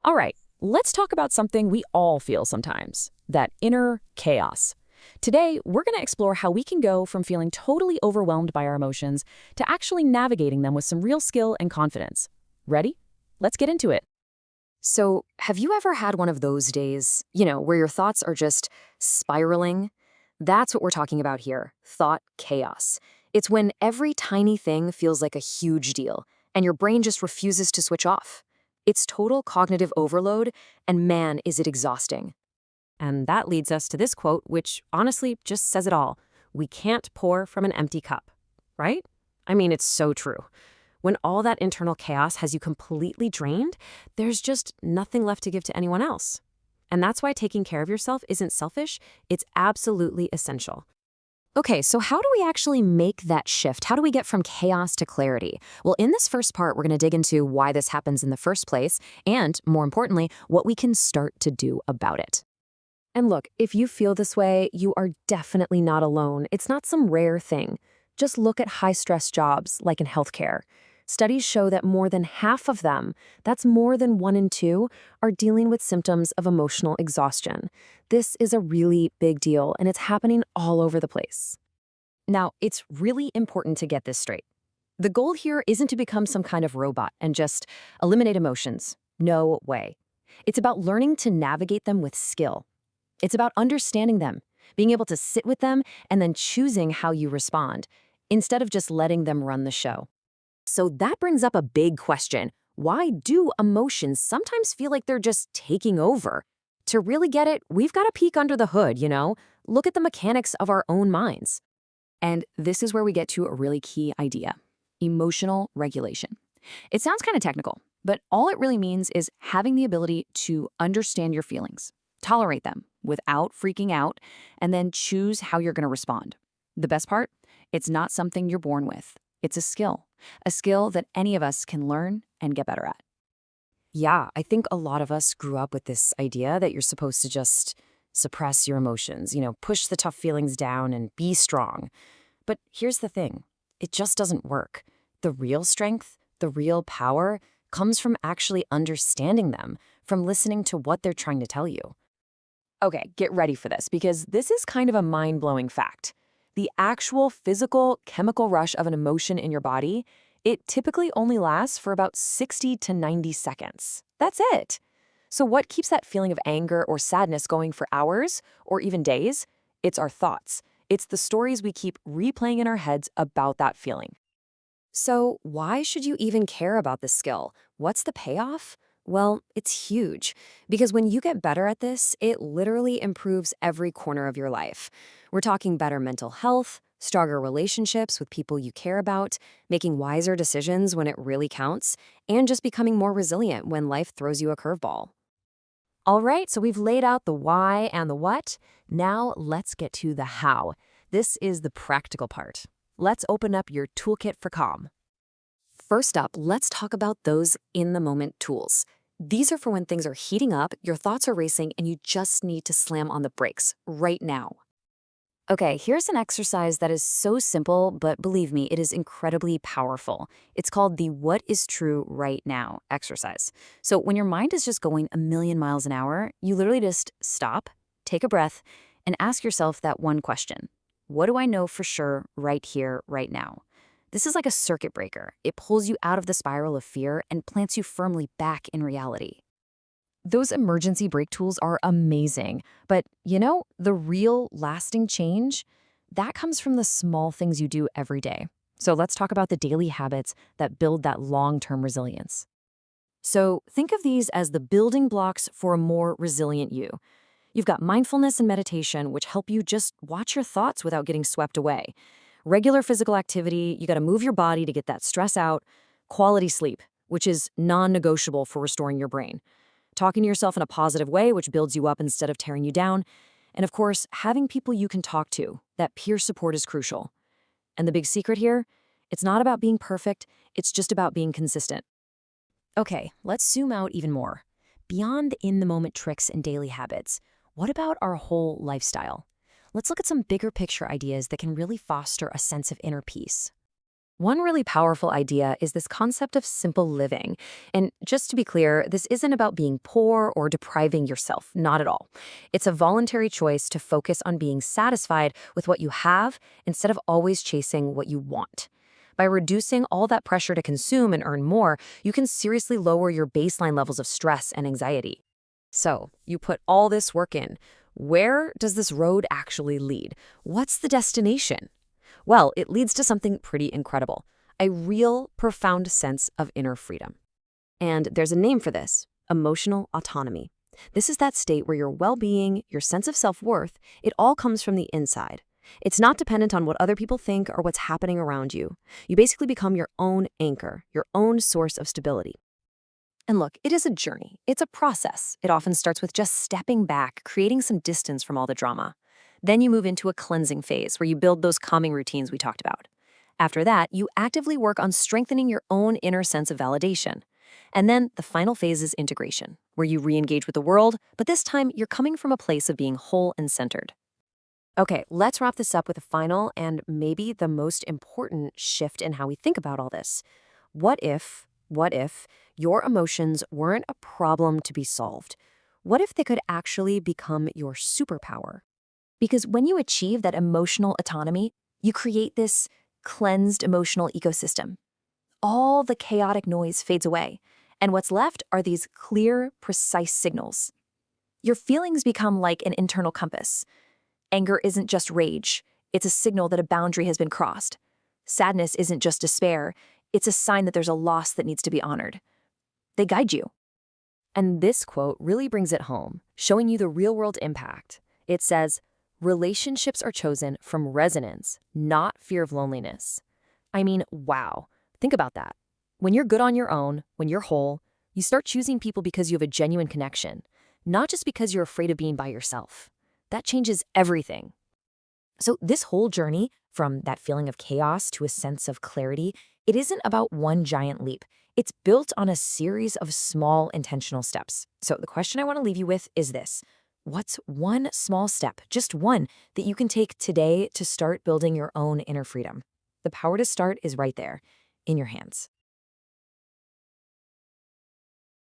All right, let's talk about something we all feel sometimes, that inner chaos. Today, we're going to explore how we can go from feeling totally overwhelmed by our emotions to actually navigating them with some real skill and confidence. Ready? Let's get into it. So, have you ever had one of those days, where your thoughts are just spiraling? That's what we're talking about here, thought chaos. It's when every tiny thing feels like a huge deal, and your brain just refuses to switch off. It's total cognitive overload, and man, is it exhausting. And that leads us to this quote, which honestly just says it all. We can't pour from an empty cup, right? I mean, it's so true. When all that internal chaos has you completely drained, there's just nothing left to give to anyone else. And that's why taking care of yourself isn't selfish, it's absolutely essential. Okay, so how do we actually make that shift? How do we get from chaos to clarity? Well, in this first part, we're going to dig into why this happens in the first place, and more importantly, what we can start to do about it. And look, if you feel this way, you are definitely not alone. It's not some rare thing. Just look at high-stress jobs, like in healthcare. Studies show that more than half of them, that's more than 1 in 2, are dealing with symptoms of emotional exhaustion. This is a really big deal, and it's happening all over the place. Now, it's really important to get this straight. The goal here isn't to become some kind of robot and just eliminate emotions. No way. It's about learning to navigate them with skill. It's about understanding them, being able to sit with them, and then choosing how you respond, instead of just letting them run the show. So that brings up a big question. Why do emotions sometimes feel like they're just taking over? To really get it, we've got to peek under the hood. Look at the mechanics of our own minds. And this is where we get to a really key idea: emotional regulation. It sounds kind of technical, but all it really means is having the ability to understand your feelings, tolerate them without freaking out, and then choose how you're going to respond. The best part? It's not something you're born with. It's a skill that any of us can learn and get better at. Yeah, I think a lot of us grew up with this idea that you're supposed to just suppress your emotions, push the tough feelings down and be strong. But here's the thing, it just doesn't work. The real strength, the real power, comes from actually understanding them, from listening to what they're trying to tell you. Okay, get ready for this, because this is kind of a mind-blowing fact. The actual physical, chemical rush of an emotion in your body, it typically only lasts for about 60 to 90 seconds. That's it. So what keeps that feeling of anger or sadness going for hours or even days? It's our thoughts. It's the stories we keep replaying in our heads about that feeling. So why should you even care about this skill? What's the payoff? Well, it's huge, because when you get better at this, it literally improves every corner of your life. We're talking better mental health, stronger relationships with people you care about, making wiser decisions when it really counts, and just becoming more resilient when life throws you a curveball. All right, so we've laid out the why and the what. Now let's get to the how. This is the practical part. Let's open up your toolkit for calm. First up, let's talk about those in-the-moment tools. These are for when things are heating up, your thoughts are racing, and you just need to slam on the brakes right now. Okay, here's an exercise that is so simple, but believe me, it is incredibly powerful. It's called the "What is true right now" exercise. So when your mind is just going a million miles an hour, you literally just stop, take a breath, and ask yourself that one question. What do I know for sure right here, right now? This is like a circuit breaker. It pulls you out of the spiral of fear and plants you firmly back in reality. Those emergency brake tools are amazing, but the real lasting change, that comes from the small things you do every day. So let's talk about the daily habits that build that long-term resilience. So think of these as the building blocks for a more resilient you. You've got mindfulness and meditation, which help you just watch your thoughts without getting swept away. Regular physical activity, you got to move your body to get that stress out. Quality sleep, which is non-negotiable for restoring your brain. Talking to yourself in a positive way, which builds you up instead of tearing you down. And of course, having people you can talk to. That peer support is crucial. And the big secret here? It's not about being perfect, it's just about being consistent. Okay, let's zoom out even more. Beyond the in-the-moment tricks and daily habits, what about our whole lifestyle? Let's look at some bigger picture ideas that can really foster a sense of inner peace. One really powerful idea is this concept of simple living. And just to be clear, this isn't about being poor or depriving yourself, not at all. It's a voluntary choice to focus on being satisfied with what you have instead of always chasing what you want. By reducing all that pressure to consume and earn more, you can seriously lower your baseline levels of stress and anxiety. So, you put all this work in. Where does this road actually lead? What's the destination? Well, it leads to something pretty incredible, a real, profound sense of inner freedom. And there's a name for this: emotional autonomy. This is that state where your well-being, your sense of self-worth, it all comes from the inside. It's not dependent on what other people think or what's happening around you. You basically become your own anchor, your own source of stability. And look, it is a journey. It's a process. It often starts with just stepping back, creating some distance from all the drama. Then you move into a cleansing phase where you build those calming routines we talked about. After that, you actively work on strengthening your own inner sense of validation. And then the final phase is integration, where you re-engage with the world, but this time you're coming from a place of being whole and centered. Okay, let's wrap this up with a final and maybe the most important shift in how we think about all this. What if your emotions weren't a problem to be solved? What if they could actually become your superpower? Because when you achieve that emotional autonomy, you create this cleansed emotional ecosystem. All the chaotic noise fades away, and what's left are these clear, precise signals. Your feelings become like an internal compass. Anger isn't just rage, it's a signal that a boundary has been crossed. Sadness isn't just despair, it's a sign that there's a loss that needs to be honored. They guide you. And this quote really brings it home, showing you the real-world impact. It says, "Relationships are chosen from resonance, not fear of loneliness." I mean, wow. Think about that. When you're good on your own, when you're whole, you start choosing people because you have a genuine connection, not just because you're afraid of being by yourself. That changes everything. So this whole journey, from that feeling of chaos to a sense of clarity, it isn't about one giant leap. It's built on a series of small intentional steps. So the question I want to leave you with is this: what's one small step, just one, that you can take today to start building your own inner freedom? The power to start is right there, in your hands.